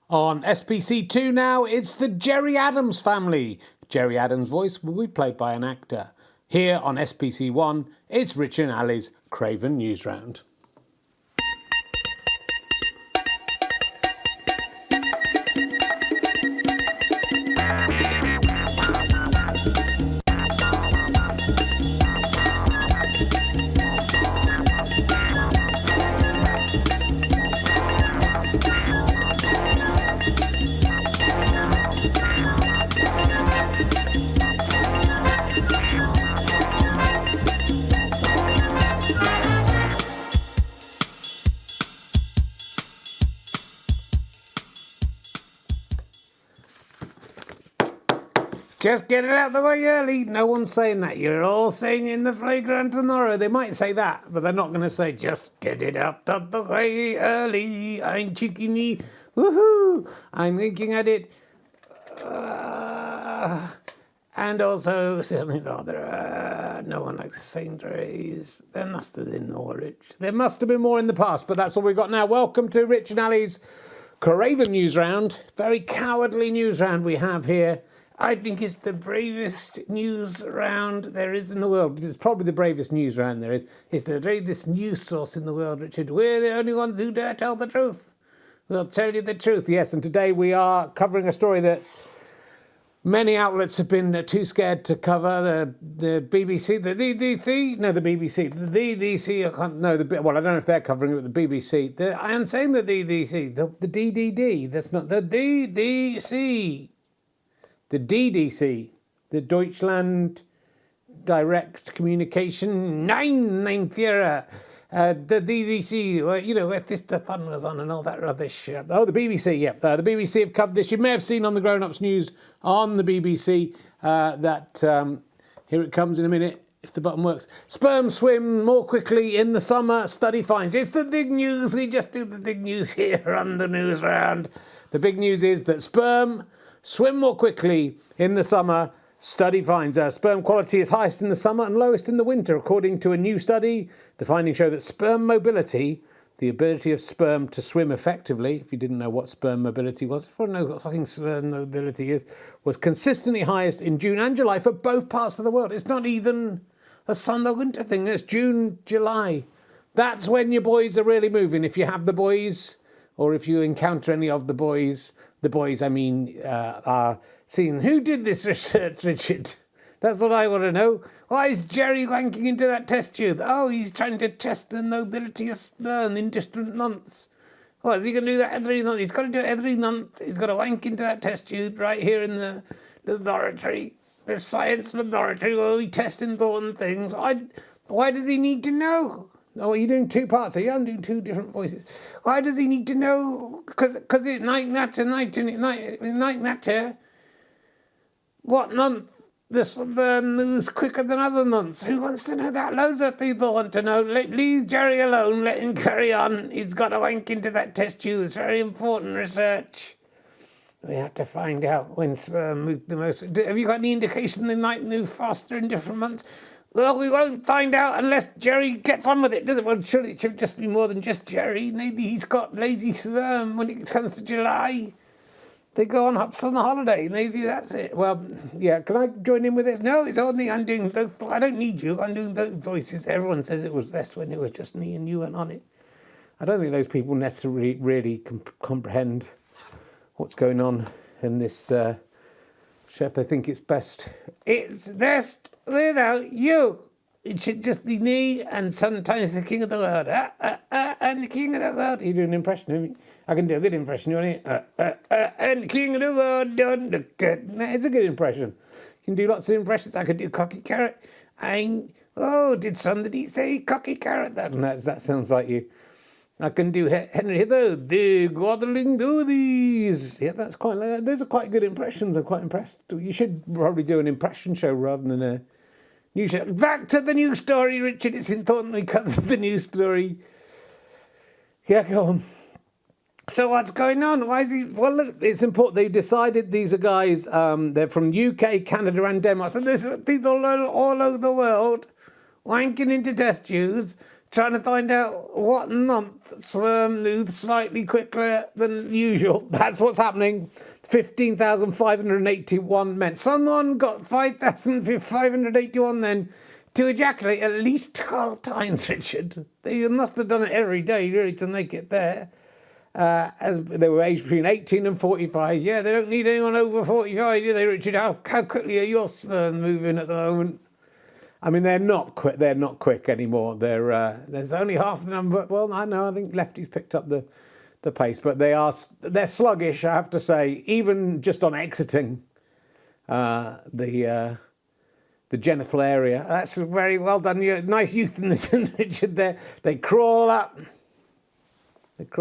On SPC2 now, it's the Jerry Adams family. Jerry Adams' voice will be played by an actor. Here on SPC1, it's Rich and Ali's Craven Newsround. Just get it out the way early. No one's saying that. You're all saying in the flagrant tomorrow. They might say that, but they're not going to say, just get it out of the way early. I'm cheeky. Woohoo! I'm thinking at it. And also something other. No one likes saying phrase. There must have been more, Rich. There must have been more in the past, but that's all we've got now. Welcome to Rich and Ali's Craven Newsround. Very cowardly newsround we have here. I think it's the bravest news round there is in the world. It's probably the bravest news round there is. It's the bravest news source in the world, Richard. We're the only ones who dare tell the truth. We'll tell you the truth, yes. And today we are covering a story that many outlets have been too scared to cover. The BBC, the BBC, no, the BBC, the DDC. I can't know well. I don't know if they're covering it with the BBC. I am saying the DDC, the DDD. That's not the DDC. The DDC, the Deutschland Direct Communication 9 Theatre, the DDC, where Mr. Thun was on and all that rubbish. The BBC, yeah. The BBC have covered this. You may have seen on the Grown Ups News on the BBC here it comes in a minute, if the button works. Sperm swim more quickly in the summer, study finds. It's the big news. We just do the big news here on the news round. The big news is that sperm swim more quickly in the summer, study finds. Sperm quality is highest in the summer and lowest in the winter, according to a new study. The findings show that sperm mobility, the ability of sperm to swim effectively, if you didn't know what sperm mobility was, everyone knows what fucking sperm mobility is, was consistently highest in June and July for both parts of the world. It's not even a summer-winter thing. It's June, July. That's when your boys are really moving. If you have the boys, or if you encounter any of the boys, are seeing. Who did this research, Richard? That's what I want to know. Why is Jerry wanking into that test tube? Oh, he's trying to test the nobility of sperm in different months. What, is he going to do that every month? He's got to do it every month. He's got to wank into that test tube right here in the laboratory. The science laboratory where we test important things. Why does he need to know? Oh, you're doing two parts. So I'm doing two different voices. Why does he need to know? Because it night matter. What month? The news quicker than other months. Who wants to know that? Loads of people want to know. Leave Jerry alone. Let him carry on. He's got to wank into that test tube. It's very important research. We have to find out when sperm move the most. Have you got any indication they might move faster in different months? Well, we won't find out unless Jerry gets on with it, does it? Well, surely it should just be more than just Jerry. Maybe he's got lazy sperm when it comes to July. They go on hops on the holiday. Maybe that's it. Well, yeah, can I join in with this? No, it's only I'm doing those. I don't need you. I'm doing those voices. Everyone says it was best when it was just me and you went on it. I don't think those people necessarily really comprehend what's going on in this chef. They think it's best. It's best without you. It should just be me and sometimes the king of the world. And the king of the world. You do an impression of me. I can do a good impression, you want it? And the king of the world don't look good. It's a good impression. You can do lots of impressions. I could do cocky carrot. Did somebody say cocky carrot? That sounds like you. I can do Henry Hither, the Godling Doodies. Yeah, that's quite. Those are quite good impressions. I'm quite impressed. You should probably do an impression show rather than a news show. Back to the news story, Richard. It's important we cover the news story. Yeah, go on. So what's going on? Why is he? Well, look, it's important. They've decided these are guys. They're from UK, Canada, and Denmark. So there's people all over the world wanking into test tubes trying to find out what month sperm moves slightly quicker than usual. That's what's happening. 15,581 men. Someone got 5,581 men to ejaculate at least 12 times, Richard. They must have done it every day, really, to make it there. And they were aged between 18 and 45. Yeah, they don't need anyone over 45, do they, Richard? How quickly are your sperm moving at the moment? I mean, they're not quick. They're not quick anymore. There's only half the number. Well, I know. I think lefties picked up the pace, but they're sluggish. I have to say, even just on exiting the genital area. That's very well done. You're nice euphemism, Richard. There, they crawl up.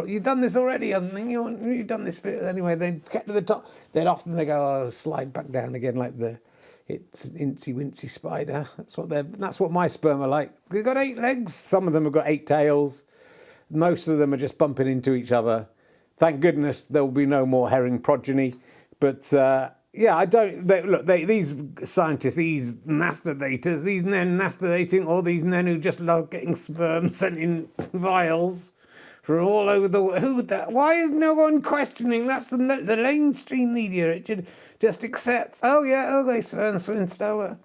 You've done this already, haven't you? You've done this bit anyway. They get to the top. Then often they go, slide back down again like it's incy wincy spider. That's what my sperm are like. They've got 8 legs. Some of them have got 8 tails. Most of them are just bumping into each other. Thank goodness there will be no more herring progeny. But yeah, I don't. These scientists, these nastidators, these men nastidating, or these men who just love getting sperm sent in vials from all over the world. Why is no one questioning? That's the mainstream media. It just accepts. Oh yeah, okay, sperm swim slower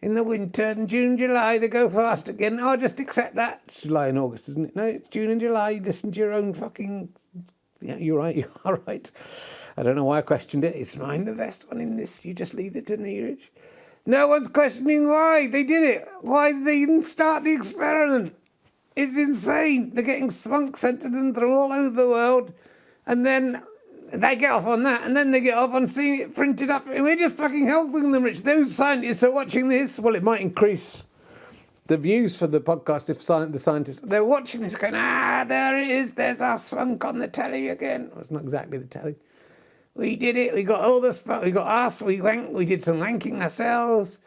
in the winter. And June, July, they go fast again. Oh, just accept that. It's July and August, isn't it? No, it's June and July. You listen to your own fucking. Yeah, you're right. You are right. I don't know why I questioned it. It's mine, the best one in this. You just leave it to me, Rich. No one's questioning why they did it. Why did they even start the experiment? It's insane. They're getting spunk sent to them from all over the world. And then they get off on that. And then they get off on seeing it printed up. And we're just fucking helping them, Rich. Those scientists are watching this. Well, it might increase the views for the podcast if the scientists, they're watching this going, there it is. There's our spunk on the telly again. Well, it's not exactly the telly. We did it. We got all the spunk. We got us. We wanked. We did some wanking ourselves.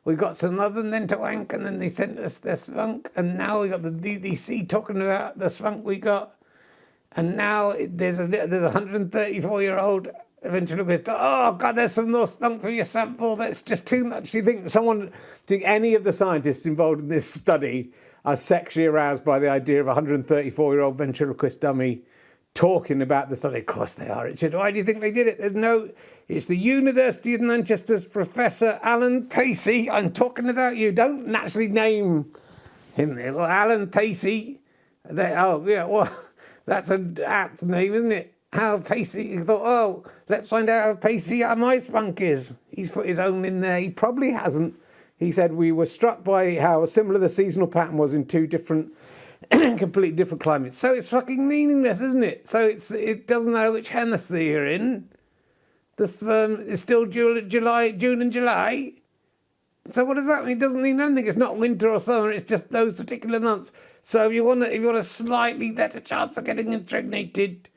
We got some other than to wank, and then they sent us their spunk, and now we got the BBC talking about the spunk we got, and now there's a 134-year-old ventriloquist. Oh God, there's some more spunk for your sample. That's just too much. Do you think any of the scientists involved in this study are sexually aroused by the idea of a 134-year-old ventriloquist dummy talking about the study? Of course they are, Richard. Why do you think they did it? It's the University of Manchester's Professor Alan Tacey. I'm talking about you. Don't naturally name him there. Well, Alan Tacey. That's an apt name, isn't it? How Pacey. He thought, let's find out how Pacey my spunk is. He's put his own in there. He probably hasn't. He said, we were struck by how similar the seasonal pattern was in 2 different completely different climates. So it's fucking meaningless, isn't it? So it doesn't know which hemisphere you're in. The sperm is still June and July. So what does that mean? It doesn't mean anything. It's not winter or summer. It's just those particular months. So if you want a slightly better chance of getting impregnated,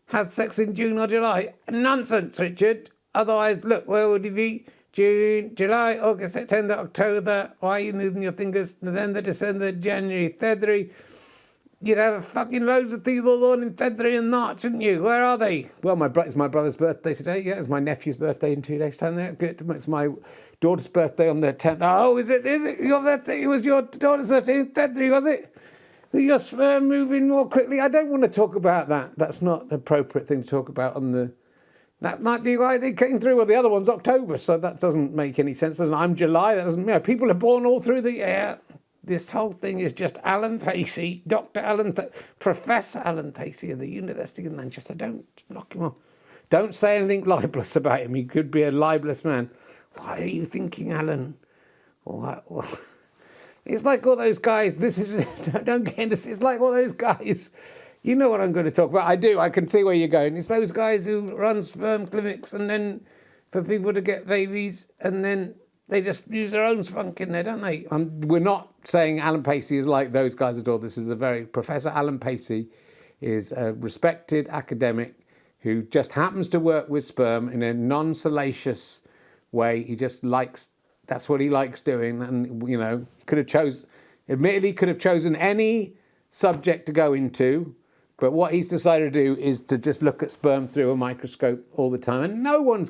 have sex in June or July. Nonsense, Richard. Otherwise, look, where would you be? June, July, August, September, October. Why are you moving your fingers? November, December, January, February. You'd have fucking loads of people born in February and March, wouldn't you? Where are they? Well, it's my brother's birthday today. Yeah, it's my nephew's birthday in 2 days' time. There, good. It's my daughter's birthday on the 10th. Oh, is it your birthday? It was your daughter's birthday in February, was it? Your sperm moving more quickly. I don't want to talk about that. That's not an appropriate thing to talk about on the. That might be why they came through. Well, the other one's October, so that doesn't make any sense. I'm July. That doesn't. People are born all through the year. This whole thing is just Alan Pacey, Professor Alan Pacey of the University of Manchester. Don't knock him off. Don't say anything libelous about him. He could be a libelous man. Why are you thinking, Alan? Well, it's like all those guys. Don't get into this. It's like all those guys. You know what I'm going to talk about. I do. I can see where you're going. It's those guys who run sperm clinics and then for people to get babies and then they just use their own spunk in there, don't they? We're not saying Alan Pacey is like those guys at all. This is Professor Alan Pacey is a respected academic who just happens to work with sperm in a non-salacious way. He just that's what he likes doing. And, could have chosen any subject to go into, but what he's decided to do is to just look at sperm through a microscope all the time. And no one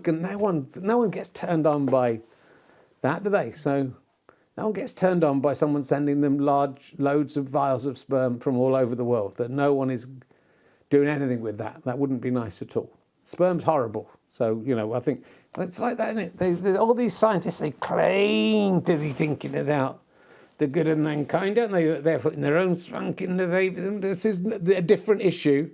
gets turned on by that, do they? So No one gets turned on by someone sending them large loads of vials of sperm from all over the world. That no one is doing anything with that. That wouldn't be nice at all. Sperm's horrible. So, I think it's like that, isn't it? All these scientists, they claim to be thinking about the good of mankind, don't they? They're putting their own spunk in the baby. This is a different issue.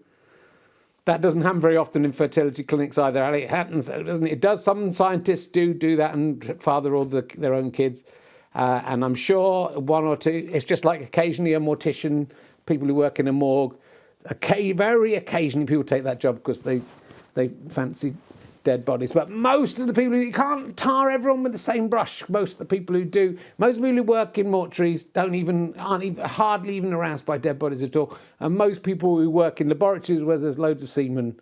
That doesn't happen very often in fertility clinics either, Ali. It happens, doesn't it? It does. Some scientists do that and father all their own kids. And I'm sure one or two, it's just like occasionally a mortician, people who work in a morgue, very occasionally people take that job because they fancy dead bodies. But most of the people, you can't tar everyone with the same brush. Most of the people who do, most people who work in mortuaries aren't hardly even aroused by dead bodies at all. And most people who work in laboratories where there's loads of semen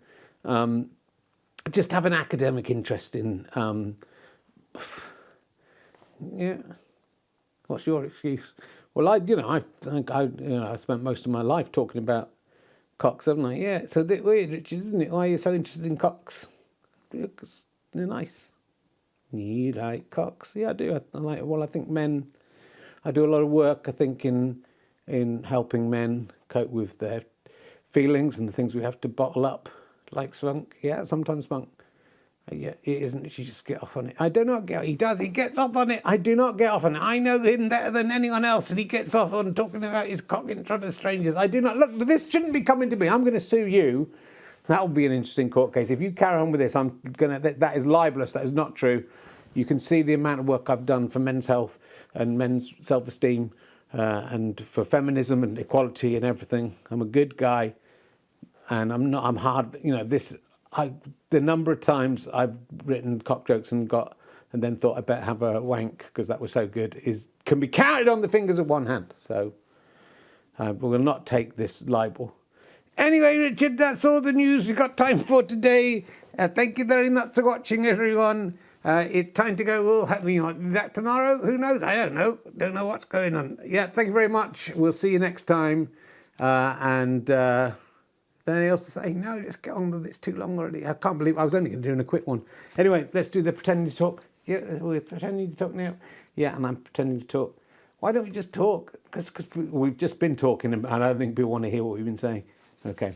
just have an academic interest in. Yeah. What's your excuse? Well, I spent most of my life talking about cocks, haven't I? Yeah, it's a bit weird, Richard, isn't it? Why are you so interested in cocks? Because they're nice. You like cocks? Yeah, I do. I think men. I do a lot of work, I think, in helping men cope with their feelings and the things we have to bottle up, like spunk. Yeah, sometimes spunk. Yeah, it isn't. You just get off on it. I do not get. He does. He gets off on it. I do not get off on it. I know him better than anyone else, and he gets off on talking about his cock in front of strangers. I do not. Look, this shouldn't be coming to me. I'm going to sue you. That will be an interesting court case. If you carry on with this, I'm gonna. That is libelous. That is not true. You can see the amount of work I've done for men's health and men's self-esteem, and for feminism and equality and everything. I'm a good guy, and I'm not. I'm hard. The number of times I've written cock jokes and then thought I better have a wank because that was so good can be counted on the fingers of one hand. So we will not take this libel. Anyway, Richard, that's all the news we've got time for today. Thank you very much for watching, everyone. It's time to go. We'll be back tomorrow. Who knows? I don't know. Don't know what's going on. Yeah, thank you very much. We'll see you next time. Anything else to say? No, just get on with it. It's too long already. I can't believe I was only going to do a quick one. Anyway, let's do the pretending to talk. Yeah, we're pretending to talk now. Yeah, and I'm pretending to talk. Why don't we just talk? Because we've just been talking, and I don't think people want to hear what we've been saying. Okay.